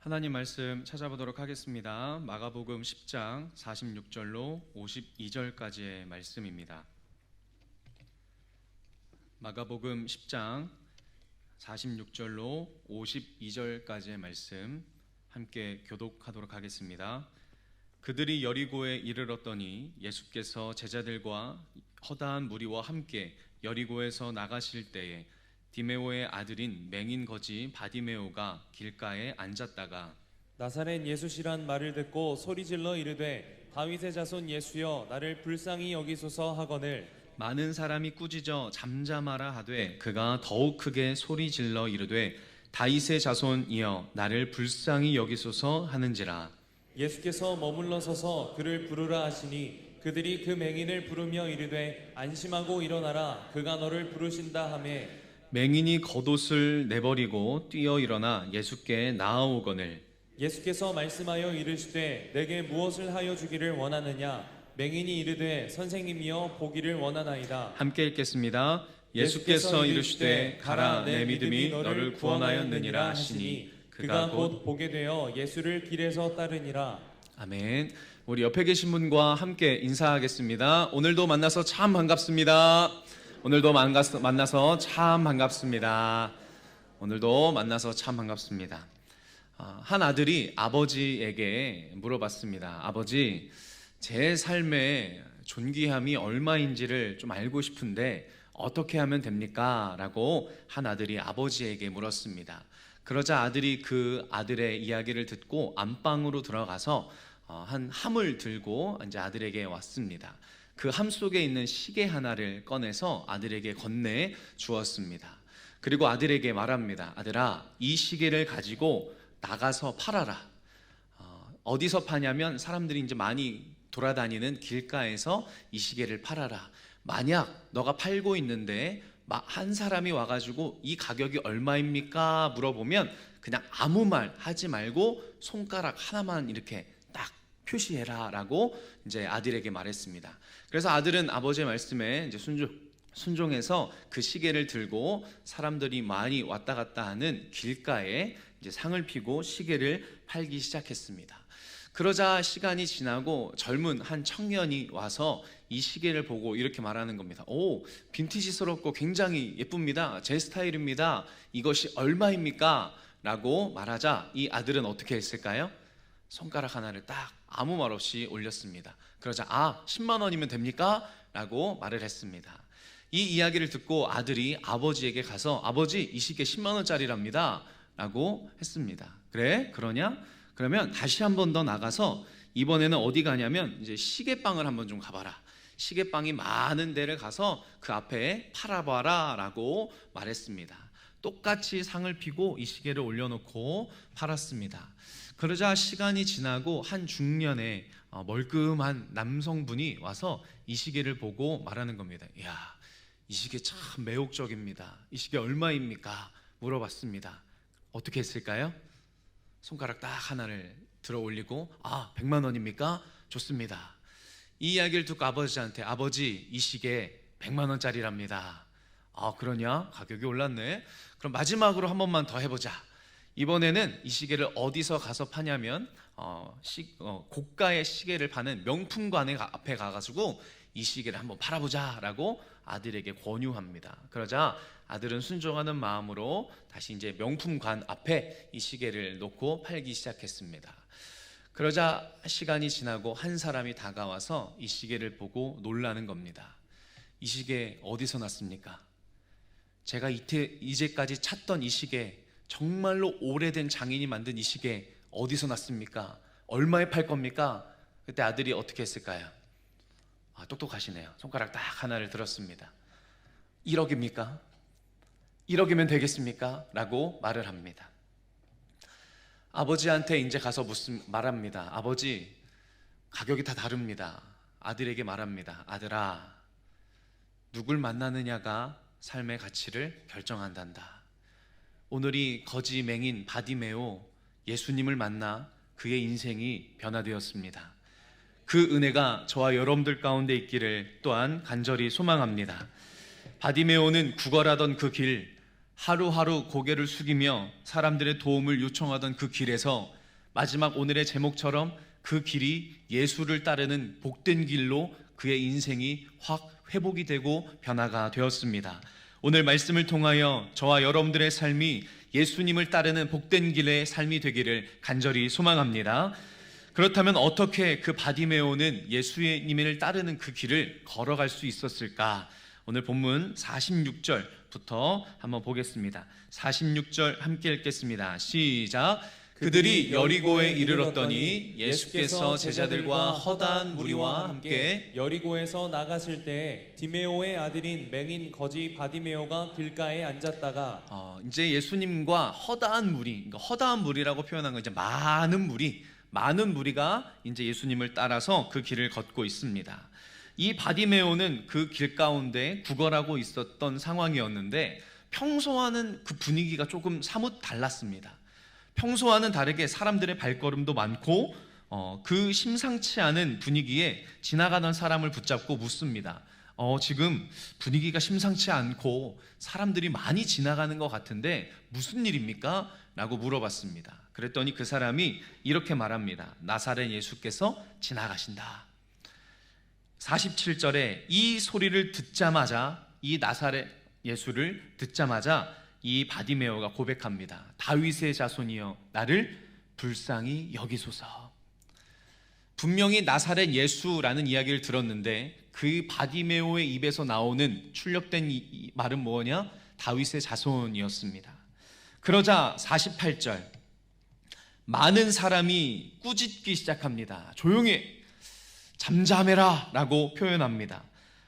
하나님 말씀 찾아보도록 하겠습니다. 마가복음 10장 46절로 52절까지의 말씀입니다. 마가복음 10장 46절로 52절까지의 말씀 함께 교독하도록 하겠습니다. 그들이 여리고에 이르렀더니 예수께서 제자들과 허다한 무리와 함께 여리고에서 나가실 때에 디메오의 아들인 맹인 거지 바디메오가 길가에 앉았다가 나사렛 예수시란 말을 듣고 소리질러 이르되 다윗의 자손 예수여 나를 불쌍히 여기소서 하거늘 많은 사람이 꾸짖어 잠잠하라 하되 그가 더욱 크게 소리질러 이르되 다윗의 자손이여 나를 불쌍히 여기소서 하는지라. 예수께서 머물러 서서 그를 부르라 하시니 그들이 그 맹인을 부르며 이르되 안심하고 일어나라 그가 너를 부르신다 하매 맹인이 겉옷을 내버리고 뛰어 일어나 예수께 나아오거늘 예수께서 말씀하여 이르시되 내게 무엇을 하여 주기를 원하느냐 맹인이 이르되 선생님이여 보기를 원하나이다. 함께 읽겠습니다. 예수께서 이르시되 가라 내 믿음이 너를 구원하였느니라 하시니 그가 곧 보게 되어 예수를 길에서 따르니라. 아멘. 우리 옆에 계신 분과 함께 인사하겠습니다. 오늘도 만나서 참 반갑습니다. 오늘도 만나서 참 반갑습니다. 오늘도 만나서 참 반갑습니다. 한 아들이 아버지에게 물어봤습니다. 아버지, 제 삶의 존귀함이 얼마인지를 좀 알고 싶은데 어떻게 하면 됩니까? 라고 한 아들이 아버지에게 물었습니다. 그러자 아들이 그 아들의 이야기를 듣고 안방으로 들어가서 한 함을 들고 이제 아들에게 왔습니다. 그 함 속에 있는 시계 하나를 꺼내서 아들에게 건네 주었습니다. 그리고 아들에게 말합니다. 아들아, 이 시계를 가지고 나가서 팔아라. 어디서 파냐면 사람들이 이제 많이 돌아다니는 길가에서 이 시계를 팔아라. 만약 너가 팔고 있는데 한 사람이 와가지고 이 가격이 얼마입니까? 물어보면 그냥 아무 말 하지 말고 손가락 하나만 이렇게 딱 표시해라 라고 이제 아들에게 말했습니다. 그래서 아들은 아버지의 말씀에 이제 순종해서 그 시계를 들고 사람들이 많이 왔다 갔다 하는 길가에 이제 상을 피고 시계를 팔기 시작했습니다. 그러자 시간이 지나고 젊은 한 청년이 와서 이 시계를 보고 이렇게 말하는 겁니다. 오, 빈티지스럽고 굉장히 예쁩니다. 제 스타일입니다. 이것이 얼마입니까? 라고 말하자 이 아들은 어떻게 했을까요? 손가락 하나를 딱 아무 말 없이 올렸습니다. 그러자 10만 원이면 됩니까? 라고 말을 했습니다. 이 이야기를 듣고 아들이 아버지에게 가서 아버지, 이 시계 10만 원짜리랍니다. 라고 했습니다. 그래? 그러냐? 그러면 다시 한 번 더 나가서 이번에는 어디 가냐면 이제 시계방을 한번 좀 가봐라. 시계방이 많은 데를 가서 그 앞에 팔아봐라 라고 말했습니다. 똑같이 상을 피고 이 시계를 올려놓고 팔았습니다. 그러자 시간이 지나고 한 중년의 멀끔한 남성분이 와서 이 시계를 보고 말하는 겁니다. 이야, 이 시계 참 매혹적입니다. 이 시계 얼마입니까? 물어봤습니다. 어떻게 했을까요? 손가락 딱 하나를 들어 올리고 100만 원입니까? 좋습니다. 이 이야기를 듣고 아버지한테 아버지, 이 시계 100만 원짜리랍니다. 그러냐? 가격이 올랐네. 그럼 마지막으로 한 번만 더 해보자. 이번에는 이 시계를 어디서 가서 파냐면 고가의 시계를 파는 명품관에 앞에 가가지고 이 시계를 한번 팔아보자 라고 아들에게 권유합니다. 그러자 아들은 순종하는 마음으로 다시 이제 명품관 앞에 이 시계를 놓고 팔기 시작했습니다. 그러자 시간이 지나고 한 사람이 다가와서 이 시계를 보고 놀라는 겁니다. 이 시계 어디서 났습니까? 제가 이제까지 찾던 이 시계, 정말로 오래된 장인이 만든 이 시계 어디서 났습니까? 얼마에 팔 겁니까? 그때 아들이 어떻게 했을까요? 똑똑하시네요. 손가락 딱 하나를 들었습니다. 1억입니까? 1억이면 되겠습니까? 라고 말을 합니다. 아버지한테 이제 가서 말합니다. 아버지, 가격이 다 다릅니다. 아들에게 말합니다. 아들아, 누굴 만나느냐가 삶의 가치를 결정한단다. 오늘이 거지 맹인 바디메오 예수님을 만나 그의 인생이 변화되었습니다. 그 은혜가 저와 여러분들 가운데 있기를 또한 간절히 소망합니다. 바디메오는 구걸하던 그 길, 하루하루 고개를 숙이며 사람들의 도움을 요청하던 그 길에서 마지막 오늘의 제목처럼 그 길이 예수를 따르는 복된 길로 그의 인생이 확 회복이 되고 변화가 되었습니다. 오늘 말씀을 통하여 저와 여러분들의 삶이 예수님을 따르는 복된 길의 삶이 되기를 간절히 소망합니다. 그렇다면 어떻게 그 바디메오는 예수님을 따르는 그 길을 걸어갈 수 있었을까? 오늘 본문 46절부터 한번 보겠습니다. 46절 함께 읽겠습니다. 시작. 그들이 여리고에 이르렀더니 예수께서 제자들과 허다한 무리와 함께 여리고에서 나가실 때 디메오의 아들인 맹인 거지 바디메오가 길가에 앉았다가 이제 예수님과 허다한 무리, 그러니까 허다한 무리라고 표현한 건 이제 많은 무리가 이제 예수님을 따라서 그 길을 걷고 있습니다. 이 바디메오는 그 길 가운데 구걸하고 있었던 상황이었는데 평소와는 그 분위기가 조금 사뭇 달랐습니다. 평소와는 다르게 사람들의 발걸음도 많고 그 심상치 않은 분위기에 지나가던 사람을 붙잡고 묻습니다. 지금 분위기가 심상치 않고 사람들이 많이 지나가는 것 같은데 무슨 일입니까? 라고 물어봤습니다. 그랬더니 그 사람이 이렇게 말합니다. 나사렛 예수께서 지나가신다. 47절에 이 소리를 듣자마자, 이 나사렛 예수를 듣자마자 이 바디메오가 고백합니다. 다윗의 자손이여 나를 불쌍히 여기소서. 분명히 나사렛 예수라는 이야기를 들었는데 그 바디메오의 입에서 나오는 출력된 이 말은 뭐냐? 다윗의 자손이었습니다. 그러자 48절 많은 사람이 꾸짖기 시작합니다. 조용히 잠잠해라 라고 표현합니다.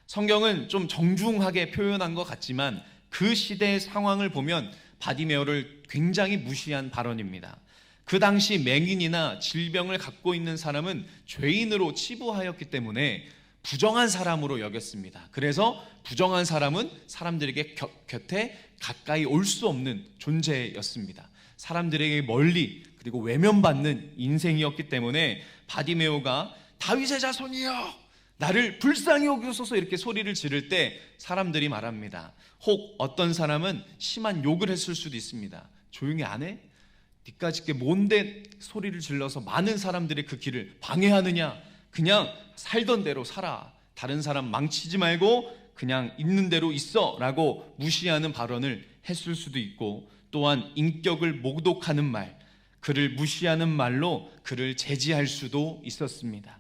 성경은 좀 정중하게 표현한 것 같지만 그 시대의 상황을 보면 바디메오를 굉장히 무시한 발언입니다. 그 당시 맹인이나 질병을 갖고 있는 사람은 죄인으로 치부하였기 때문에 부정한 사람으로 여겼습니다. 그래서 부정한 사람은 사람들에게 곁에 가까이 올 수 없는 존재였습니다. 사람들에게 멀리 그리고 외면받는 인생이었기 때문에 바디메오가 다윗의 자손이여 나를 불쌍히 여기소서 이렇게 소리를 지를 때 사람들이 말합니다. 혹 어떤 사람은 심한 욕을 했을 수도 있습니다. 조용히 안 해? 니까지 게 뭔데 소리를 질러서 많은 사람들의 그 길을 방해하느냐? 그냥 살던 대로 살아. 다른 사람 망치지 말고 그냥 있는 대로 있어 라고 무시하는 발언을 했을 수도 있고, 또한 인격을 모독하는 말, 그를 무시하는 말로 그를 제지할 수도 있었습니다.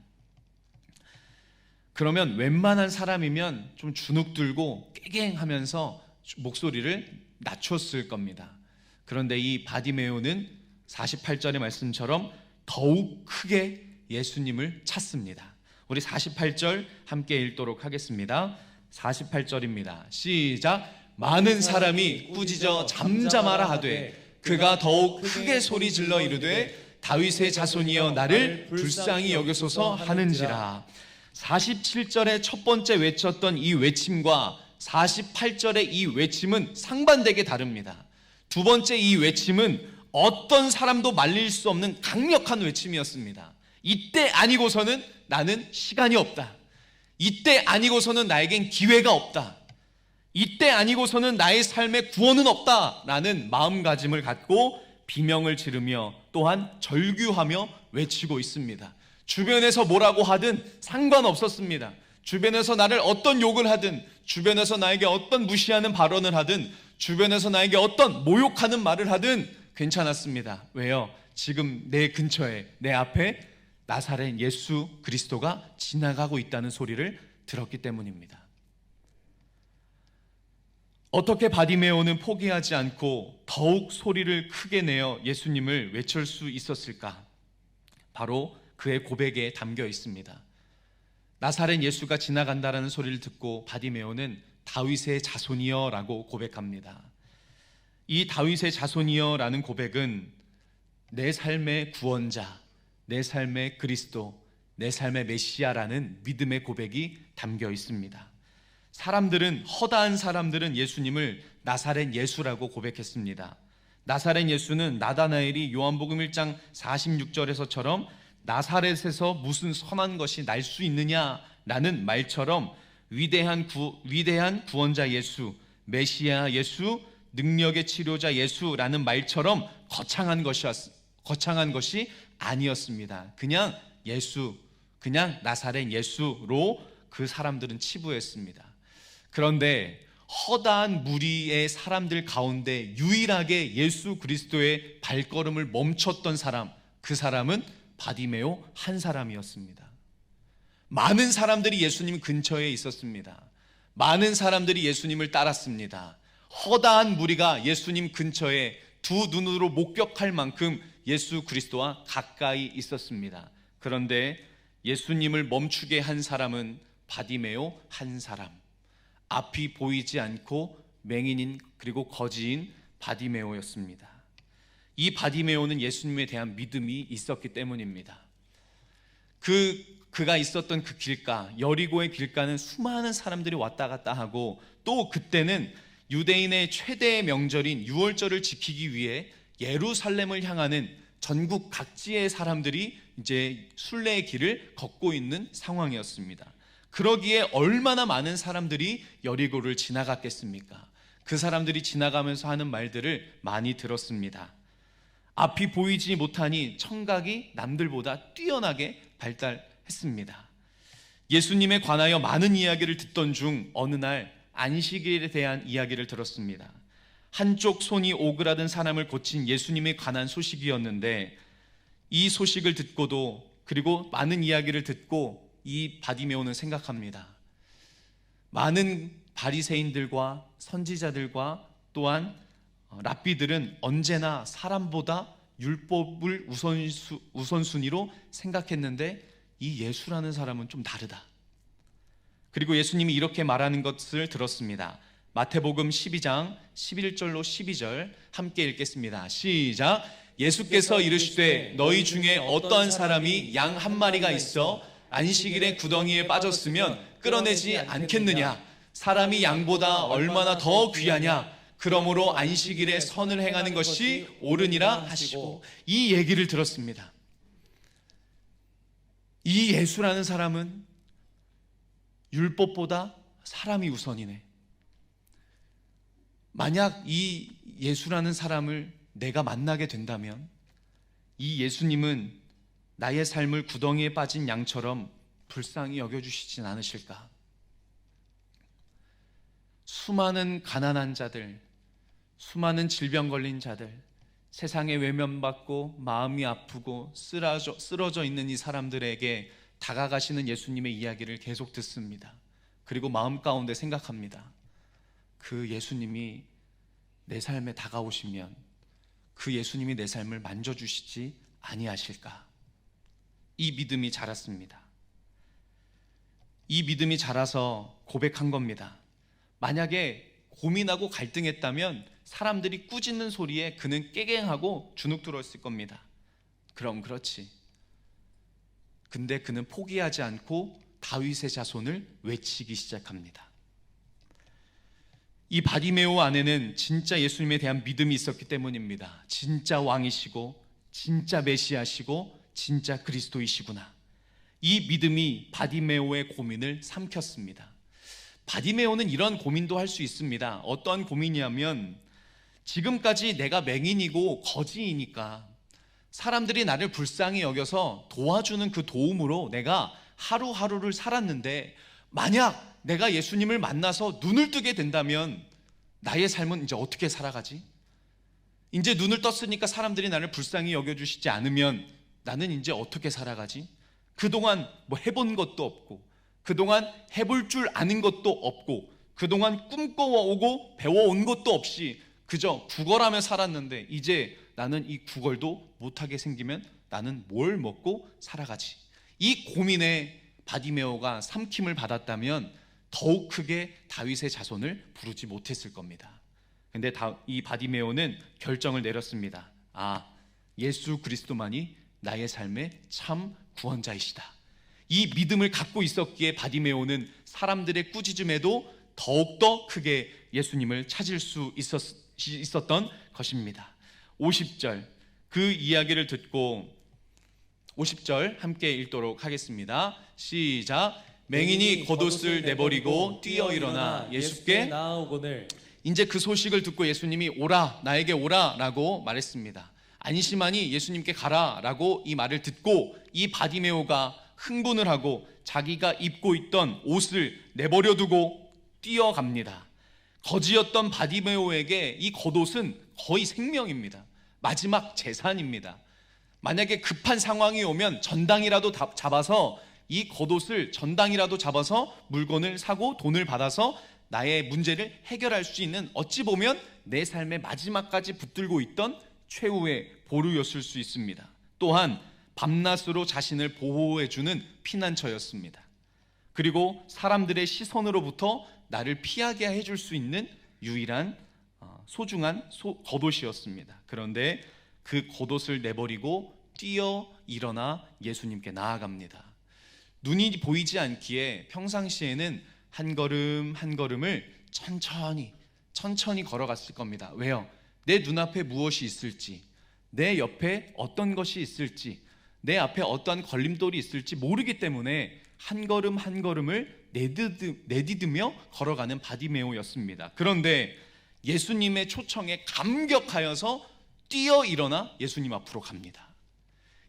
그러면 웬만한 사람이면 좀 주눅들고 깨갱하면서 목소리를 낮췄을 겁니다. 그런데 이 바디메오는 48절의 말씀처럼 더욱 크게 예수님을 찾습니다. 우리 48절 함께 읽도록 하겠습니다. 48절입니다. 시작. 많은 사람이 꾸짖어 잠잠하라 하되 그가 더욱 크게 소리질러 이르되 다윗의 자손이여 나를 불쌍히 여기소서 하는지라. 47절에 첫 번째 외쳤던 이 외침과 48절의 이 외침은 상반되게 다릅니다. 두 번째 이 외침은 어떤 사람도 말릴 수 없는 강력한 외침이었습니다. 이때 아니고서는 나는 시간이 없다. 이때 아니고서는 나에겐 기회가 없다. 이때 아니고서는 나의 삶에 구원은 없다 라는 마음가짐을 갖고 비명을 지르며 또한 절규하며 외치고 있습니다. 주변에서 뭐라고 하든 상관없었습니다. 주변에서 나를 어떤 욕을 하든, 주변에서 나에게 어떤 무시하는 발언을 하든, 주변에서 나에게 어떤 모욕하는 말을 하든 괜찮았습니다. 왜요? 지금 내 근처에, 내 앞에 나사렛 예수 그리스도가 지나가고 있다는 소리를 들었기 때문입니다. 어떻게 바디메오는 포기하지 않고 더욱 소리를 크게 내어 예수님을 외칠 수 있었을까? 바로 그의 고백에 담겨 있습니다. 나사렛 예수가 지나간다라는 소리를 듣고 바디메오는 다윗의 자손이여 라고 고백합니다. 이 다윗의 자손이여 라는 고백은 내 삶의 구원자, 내 삶의 그리스도, 내 삶의 메시아라는 믿음의 고백이 담겨 있습니다. 허다한 사람들은 예수님을 나사렛 예수라고 고백했습니다. 나사렛 예수는 나다나엘이 요한복음 1장 46절에서처럼 나사렛에서 무슨 선한 것이 날 수 있느냐라는 말처럼 위대한 구원자 예수, 메시아 예수, 능력의 치료자 예수라는 말처럼 거창한 것이 아니었습니다. 그냥 예수, 그냥 나사렛 예수로 그 사람들은 치부했습니다. 그런데 허다한 무리의 사람들 가운데 유일하게 예수 그리스도의 발걸음을 멈췄던 사람, 그 사람은 바디메오 한 사람이었습니다. 많은 사람들이 예수님 근처에 있었습니다. 많은 사람들이 예수님을 따랐습니다. 허다한 무리가 예수님 근처에 두 눈으로 목격할 만큼 예수 그리스도와 가까이 있었습니다. 그런데 예수님을 멈추게 한 사람은 바디메오 한 사람, 앞이 보이지 않고 맹인인 그리고 거지인 바디메오였습니다. 이 바디메오는 예수님에 대한 믿음이 있었기 때문입니다. 그가 있었던 그 길가, 여리고의 길가는 수많은 사람들이 왔다 갔다 하고, 또 그때는 유대인의 최대의 명절인 유월절을 지키기 위해 예루살렘을 향하는 전국 각지의 사람들이 이제 순례의 길을 걷고 있는 상황이었습니다. 그러기에 얼마나 많은 사람들이 여리고를 지나갔겠습니까? 그 사람들이 지나가면서 하는 말들을 많이 들었습니다. 앞이 보이지 못하니 청각이 남들보다 뛰어나게 발달했습니다. 예수님에 관하여 많은 이야기를 듣던 중 어느 날 안식일에 대한 이야기를 들었습니다. 한쪽 손이 오그라든 사람을 고친 예수님에 관한 소식이었는데, 이 소식을 듣고도, 그리고 많은 이야기를 듣고 이 바디메오는 생각합니다. 많은 바리새인들과 선지자들과 또한 랍비들은 언제나 사람보다 율법을 우선순위로 생각했는데 이 예수라는 사람은 좀 다르다. 그리고 예수님이 이렇게 말하는 것을 들었습니다. 마태복음 12장 11절로 12절 함께 읽겠습니다. 시작. 예수께서 이르시되 너희 중에 어떠한 사람이 양 한 마리가 있어 안식일에 구덩이에 빠졌으면 끌어내지 않겠느냐? 사람이 양보다 얼마나 더 귀하냐? 그러므로 안식일에 선을 행하는 것이 옳으니라 하시고, 이 얘기를 들었습니다. 이 예수라는 사람은 율법보다 사람이 우선이네. 만약 이 예수라는 사람을 내가 만나게 된다면 이 예수님은 나의 삶을 구덩이에 빠진 양처럼 불쌍히 여겨주시진 않으실까? 수많은 가난한 자들, 수많은 질병 걸린 자들, 세상에 외면받고 마음이 아프고 쓰러져 있는 이 사람들에게 다가가시는 예수님의 이야기를 계속 듣습니다. 그리고 마음 가운데 생각합니다. 그 예수님이 내 삶에 다가오시면 그 예수님이 내 삶을 만져주시지 아니하실까? 이 믿음이 자랐습니다. 이 믿음이 자라서 고백한 겁니다. 만약에 고민하고 갈등했다면 사람들이 꾸짖는 소리에 그는 깨갱하고 주눅 들었을 겁니다. 그럼 그렇지. 근데 그는 포기하지 않고 다윗의 자손을 외치기 시작합니다. 이 바디메오 안에는 진짜 예수님에 대한 믿음이 있었기 때문입니다. 진짜 왕이시고 진짜 메시아시고 진짜 그리스도이시구나. 이 믿음이 바디메오의 고민을 삼켰습니다. 바디메오는 이런 고민도 할 수 있습니다. 어떠한 고민이냐면, 지금까지 내가 맹인이고 거지이니까 사람들이 나를 불쌍히 여겨서 도와주는 그 도움으로 내가 하루하루를 살았는데, 만약 내가 예수님을 만나서 눈을 뜨게 된다면 나의 삶은 이제 어떻게 살아가지? 이제 눈을 떴으니까 사람들이 나를 불쌍히 여겨주시지 않으면 나는 이제 어떻게 살아가지? 그동안 뭐 해본 것도 없고, 그동안 해볼 줄 아는 것도 없고, 그동안 꿈꿔오고 배워온 것도 없이 그저 구걸하며 살았는데 이제 나는 이 구걸도 못하게 생기면 나는 뭘 먹고 살아가지? 이 고민에 바디메오가 삼킴을 받았다면 더욱 크게 다윗의 자손을 부르지 못했을 겁니다. 근데 이 바디메오는 결정을 내렸습니다. 아, 예수 그리스도만이 나의 삶의 참 구원자이시다. 이 믿음을 갖고 있었기에 바디메오는 사람들의 꾸짖음에도 더욱더 크게 예수님을 찾을 수 있었던 것입니다. 50절, 그 이야기를 듣고 50절 함께 읽도록 하겠습니다. 시작. 맹인이 겉옷을 내버리고 뛰어 일어나 예수께 나아오거늘 이제 그 소식을 듣고 예수님이 오라, 나에게 오라 라고 말했습니다. 안심하니 예수님께 가라 라고 이 말을 듣고 이 바디메오가 흥분을 하고 자기가 입고 있던 옷을 내버려 두고 뛰어갑니다. 거지였던 바디메오에게 이 겉옷은 거의 생명입니다. 마지막 재산입니다. 만약에 급한 상황이 오면 전당이라도 잡아서 이 겉옷을 전당이라도 잡아서 물건을 사고 돈을 받아서 나의 문제를 해결할 수 있는, 어찌 보면 내 삶의 마지막까지 붙들고 있던 최후의 보루였을 수 있습니다. 또한 밤낮으로 자신을 보호해주는 피난처였습니다. 그리고 사람들의 시선으로부터 나를 피하게 해줄 수 있는 유일한 소중한 겉옷이었습니다. 그런데 그 겉옷을 내버리고 뛰어 일어나 예수님께 나아갑니다. 눈이 보이지 않기에 평상시에는 한 걸음 한 걸음을 천천히 걸어갔을 겁니다. 왜요? 내 눈앞에 무엇이 있을지, 내 옆에 어떤 것이 있을지, 내 앞에 어떠한 걸림돌이 있을지 모르기 때문에 한 걸음 한 걸음을 내디디며 걸어가는 바디메오였습니다. 그런데 예수님의 초청에 감격하여서 뛰어 일어나 예수님 앞으로 갑니다.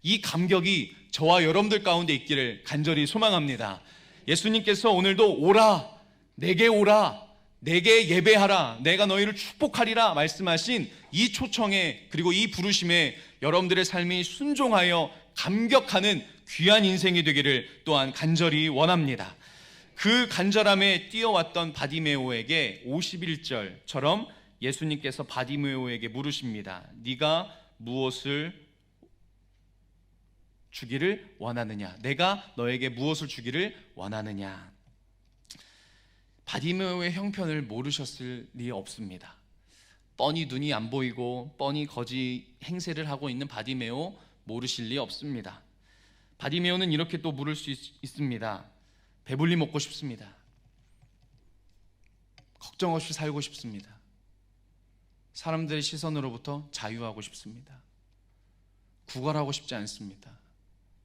이 감격이 저와 여러분들 가운데 있기를 간절히 소망합니다. 예수님께서 오늘도 오라, 내게 오라, 내게 예배하라, 내가 너희를 축복하리라 말씀하신 이 초청에, 그리고 이 부르심에 여러분들의 삶이 순종하여 감격하는 귀한 인생이 되기를 또한 간절히 원합니다. 그 간절함에 뛰어왔던 바디메오에게 51절처럼 예수님께서 바디메오에게 물으십니다. 네가 무엇을 주기를 원하느냐? 내가 너에게 무엇을 주기를 원하느냐? 바디메오의 형편을 모르셨을 리 없습니다. 뻔히 눈이 안 보이고 뻔히 거지 행세를 하고 있는 바디메오 모르실 리 없습니다. 바디메오는 이렇게 또 물을 수 있습니다. 배불리 먹고 싶습니다. 걱정 없이 살고 싶습니다. 사람들의 시선으로부터 자유하고 싶습니다. 구걸하고 싶지 않습니다.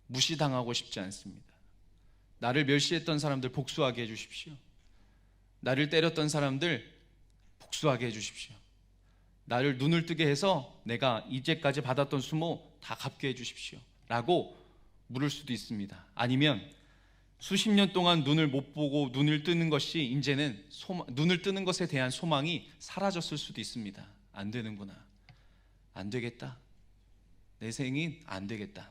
무시당하고 싶지 않습니다. 나를 멸시했던 사람들 복수하게 해주십시오. 나를 때렸던 사람들 복수하게 해주십시오. 나를 눈을 뜨게 해서 내가 이제까지 받았던 수모 다 갚게 해주십시오 라고 물을 수도 있습니다. 아니면 수십 년 동안 눈을 못 보고 눈을 뜨는 것이 이제는 눈을 뜨는 것에 대한 소망이 사라졌을 수도 있습니다. 안 되는구나, 안 되겠다, 내 생인 안 되겠다.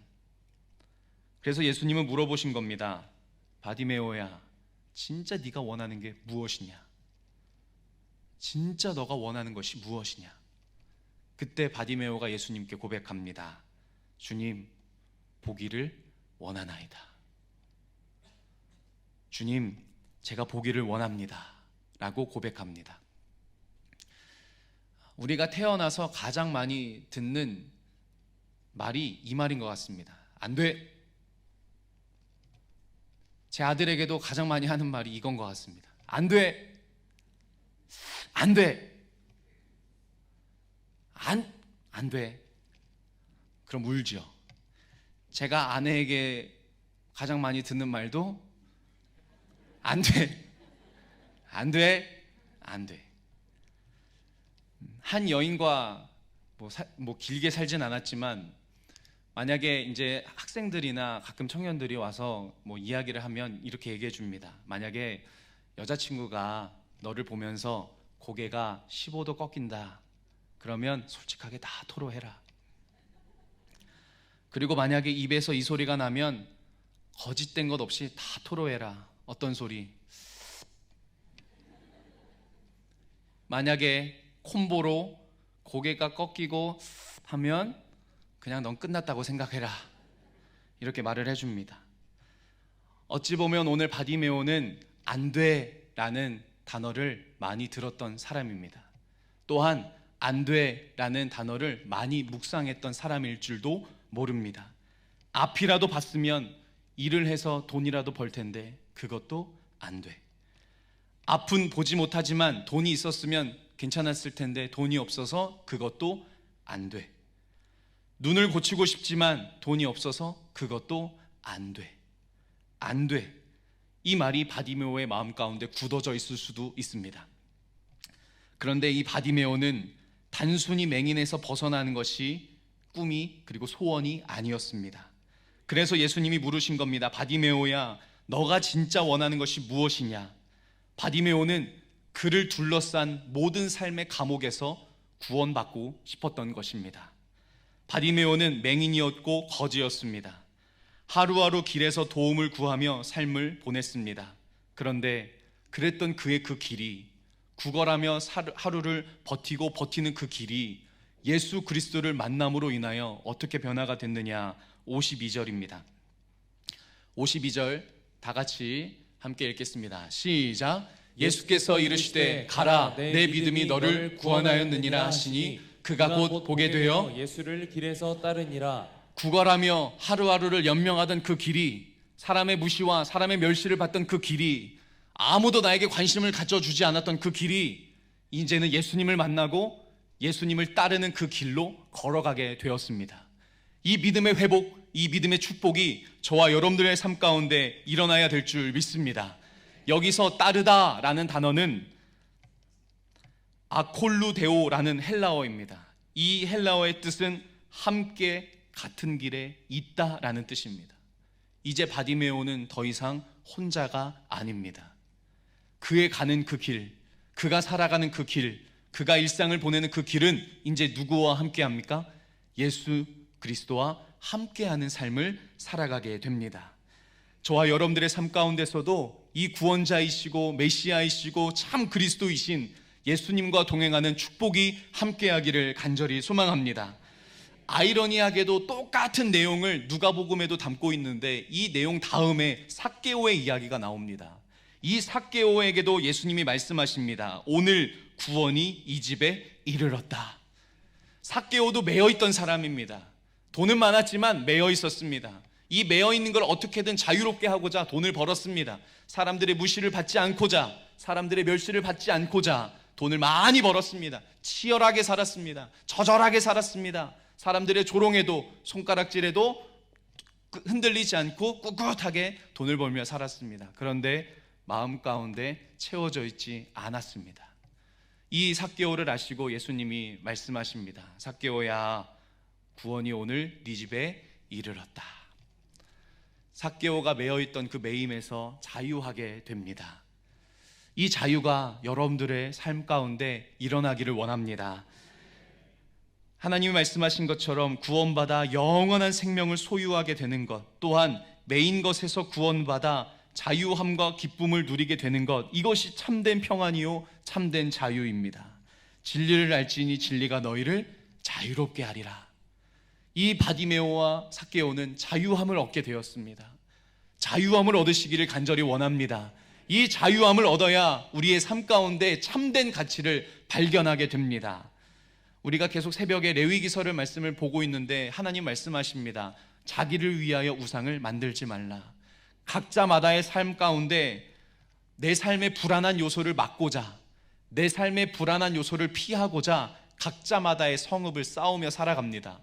그래서 예수님은 물어보신 겁니다. 바디메오야, 진짜 네가 원하는 게 무엇이냐? 진짜 너가 원하는 것이 무엇이냐? 그때 바디메오가 예수님께 고백합니다. 주님, 보기를 원하나이다. 주님, 제가 보기를 원합니다 라고 고백합니다. 우리가 태어나서 가장 많이 듣는 말이 이 말인 것 같습니다. 안 돼. 제 아들에게도 가장 많이 하는 말이 이건 것 같습니다. 안 돼. 안 돼. 안 돼. 그럼 울죠. 제가 아내에게 가장 많이 듣는 말도 안 돼. 안 돼. 안 돼. 한 여인과 뭐 길게 살진 않았지만 만약에 이제 학생들이나 가끔 청년들이 와서 뭐 이야기를 하면 이렇게 얘기해 줍니다. 만약에 여자친구가 너를 보면서 고개가 15도 꺾인다. 그러면 솔직하게 다 토로해라. 그리고 만약에 입에서 이 소리가 나면 거짓된 것 없이 다 토로해라. 어떤 소리? 만약에 콤보로 고개가 꺾이고 하면 그냥 넌 끝났다고 생각해라. 이렇게 말을 해줍니다. 어찌 보면 오늘 바디메오는 안 돼 라는 단어를 많이 들었던 사람입니다. 또한 안 돼 라는 단어를 많이 묵상했던 사람일 줄도 모릅니다. 앞이라도 봤으면 일을 해서 돈이라도 벌 텐데 그것도 안 돼. 앞은 보지 못하지만 돈이 있었으면 괜찮았을 텐데 돈이 없어서 그것도 안 돼. 눈을 고치고 싶지만 돈이 없어서 그것도 안 돼. 안 돼. 이 말이 바디메오의 마음 가운데 굳어져 있을 수도 있습니다. 그런데 이 바디메오는 단순히 맹인에서 벗어나는 것이 꿈이 그리고 소원이 아니었습니다. 그래서 예수님이 물으신 겁니다. 바디메오야, 너가 진짜 원하는 것이 무엇이냐? 바디메오는 그를 둘러싼 모든 삶의 감옥에서 구원받고 싶었던 것입니다. 바디메오는 맹인이었고 거지였습니다. 하루하루 길에서 도움을 구하며 삶을 보냈습니다. 그런데 그랬던 그의 그 길이, 구걸하며 하루를 버티고 버티는 그 길이 예수 그리스도를 만남으로 인하여 어떻게 변화가 됐느냐? 52절입니다. 52절 다 같이 함께 읽겠습니다. 시작. 예수께서 이르시되 가라, 내 믿음이 너를 구원하였느니라 하시니 그가 곧 보게 되어 예수를 길에서 따르니라. 구걸하며 하루하루를 연명하던 그 길이, 사람의 무시와 사람의 멸시를 받던 그 길이, 아무도 나에게 관심을 가져주지 않았던 그 길이 이제는 예수님을 만나고 예수님을 따르는 그 길로 걸어가게 되었습니다. 이 믿음의 회복, 이 믿음의 축복이 저와 여러분들의 삶 가운데 일어나야 될 줄 믿습니다. 여기서 따르다라는 단어는 아콜루데오라는 헬라어입니다. 이 헬라어의 뜻은 함께 같은 길에 있다라는 뜻입니다. 이제 바디메오는 더 이상 혼자가 아닙니다. 그의 가는 그 길, 그가 살아가는 그 길, 그가 일상을 보내는 그 길은 이제 누구와 함께 합니까? 예수 그리스도와 함께하는 삶을 살아가게 됩니다. 저와 여러분들의 삶 가운데서도 이 구원자이시고 메시아이시고 참 그리스도이신 예수님과 동행하는 축복이 함께하기를 간절히 소망합니다. 아이러니하게도 똑같은 내용을 누가복음에도 담고 있는데 이 내용 다음에 삭개오의 이야기가 나옵니다. 이 삭개오에게도 예수님이 말씀하십니다. 오늘 구원이 이 집에 이르렀다. 삭개오도 매여있던 사람입니다. 돈은 많았지만 매여 있었습니다. 이 매여 있는 걸 어떻게든 자유롭게 하고자 돈을 벌었습니다. 사람들의 무시를 받지 않고자, 사람들의 멸시를 받지 않고자 돈을 많이 벌었습니다. 치열하게 살았습니다. 처절하게 살았습니다. 사람들의 조롱에도 손가락질에도 흔들리지 않고 꿋꿋하게 돈을 벌며 살았습니다. 그런데 마음 가운데 채워져 있지 않았습니다. 이 삭개오를 아시고 예수님이 말씀하십니다. 삭개오야, 구원이 오늘 네 집에 이르렀다. 삭개오가 매여있던 그 매임에서 자유하게 됩니다. 이 자유가 여러분들의 삶 가운데 일어나기를 원합니다. 하나님이 말씀하신 것처럼 구원받아 영원한 생명을 소유하게 되는 것, 또한 매인 것에서 구원받아 자유함과 기쁨을 누리게 되는 것, 이것이 참된 평안이요 참된 자유입니다. 진리를 알지니 진리가 너희를 자유롭게 하리라. 이 바디메오와 삭개오는 자유함을 얻게 되었습니다. 자유함을 얻으시기를 간절히 원합니다. 이 자유함을 얻어야 우리의 삶 가운데 참된 가치를 발견하게 됩니다. 우리가 계속 새벽에 레위기서를 말씀을 보고 있는데 하나님 말씀하십니다. 자기를 위하여 우상을 만들지 말라. 각자마다의 삶 가운데 내 삶의 불안한 요소를 막고자, 내 삶의 불안한 요소를 피하고자 각자마다의 성읍을 쌓으며 살아갑니다.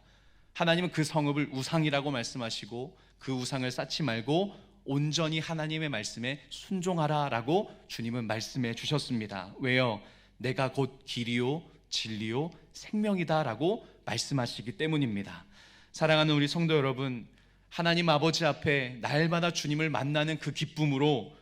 하나님은 그 성읍을 우상이라고 말씀하시고 그 우상을 쌓지 말고 온전히 하나님의 말씀에 순종하라라고 주님은 말씀해 주셨습니다. 왜요? 내가 곧 길이요 진리요 생명이다라고 말씀하시기 때문입니다. 사랑하는 우리 성도 여러분, 하나님 아버지 앞에 날마다 주님을 만나는 그 기쁨으로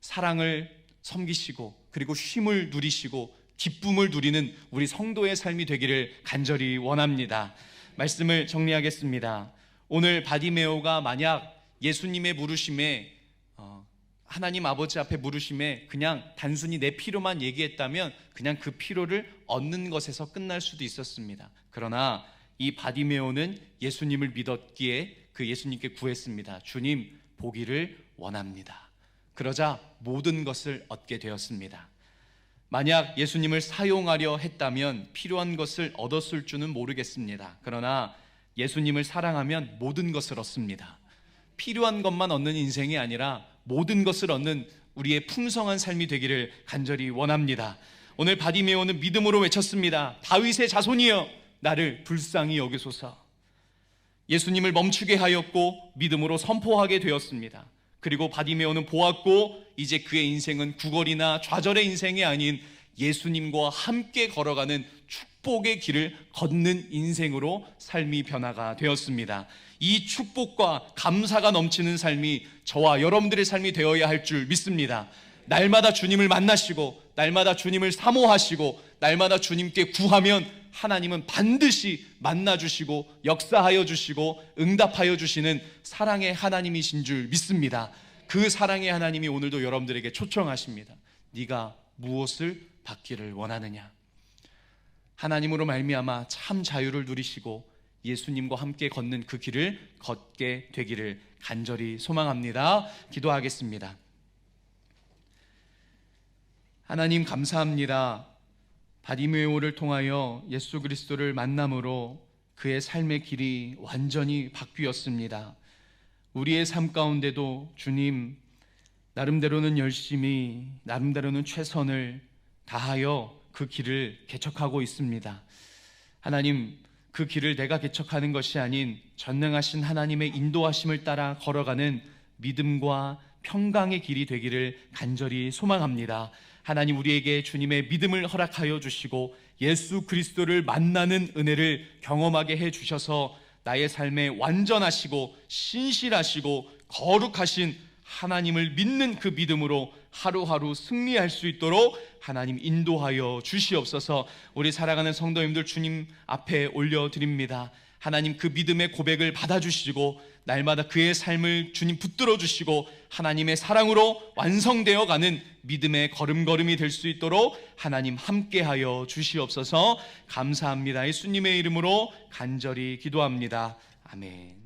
사랑을 섬기시고 그리고 쉼을 누리시고 기쁨을 누리는 우리 성도의 삶이 되기를 간절히 원합니다. 말씀을 정리하겠습니다. 오늘 바디메오가 만약 예수님의 물으심에 하나님 아버지 앞에 물으심에 그냥 단순히 내 필요만 얘기했다면 그냥 그 필요를 얻는 것에서 끝날 수도 있었습니다. 그러나 이 바디메오는 예수님을 믿었기에 그 예수님께 구했습니다. 주님, 보기를 원합니다. 그러자 모든 것을 얻게 되었습니다. 만약 예수님을 사용하려 했다면 필요한 것을 얻었을 줄은 모르겠습니다. 그러나 예수님을 사랑하면 모든 것을 얻습니다. 필요한 것만 얻는 인생이 아니라 모든 것을 얻는 우리의 풍성한 삶이 되기를 간절히 원합니다. 오늘 바디메오는 믿음으로 외쳤습니다. 다윗의 자손이여 나를 불쌍히 여기소서. 예수님을 멈추게 하였고 믿음으로 선포하게 되었습니다. 그리고 바디메오는 보았고 이제 그의 인생은 구걸이나 좌절의 인생이 아닌 예수님과 함께 걸어가는 축복의 길을 걷는 인생으로 삶이 변화가 되었습니다. 이 축복과 감사가 넘치는 삶이 저와 여러분들의 삶이 되어야 할 줄 믿습니다. 날마다 주님을 만나시고 날마다 주님을 사모하시고 날마다 주님께 구하면 하나님은 반드시 만나주시고 역사하여 주시고 응답하여 주시는 사랑의 하나님이신 줄 믿습니다. 그 사랑의 하나님이 오늘도 여러분들에게 초청하십니다. 네가 무엇을 받기를 원하느냐? 하나님으로 말미암아 참 자유를 누리시고 예수님과 함께 걷는 그 길을 걷게 되기를 간절히 소망합니다. 기도하겠습니다. 하나님 감사합니다. 바디메오를 통하여 예수 그리스도를 만남으로 그의 삶의 길이 완전히 바뀌었습니다. 우리의 삶 가운데도 주님, 나름대로는 열심히, 나름대로는 최선을 다하여 그 길을 개척하고 있습니다. 하나님, 그 길을 내가 개척하는 것이 아닌 전능하신 하나님의 인도하심을 따라 걸어가는 믿음과 평강의 길이 되기를 간절히 소망합니다. 하나님, 우리에게 주님의 믿음을 허락하여 주시고 예수 그리스도를 만나는 은혜를 경험하게 해 주셔서 나의 삶에 완전하시고 신실하시고 거룩하신 하나님을 믿는 그 믿음으로 하루하루 승리할 수 있도록 하나님 인도하여 주시옵소서. 우리 살아가는 성도님들 주님 앞에 올려드립니다. 하나님, 그 믿음의 고백을 받아주시고 날마다 그의 삶을 주님 붙들어 주시고 하나님의 사랑으로 완성되어 가는 믿음의 걸음걸음이 될 수 있도록 하나님 함께하여 주시옵소서. 감사합니다. 예수님의 이름으로 간절히 기도합니다. 아멘.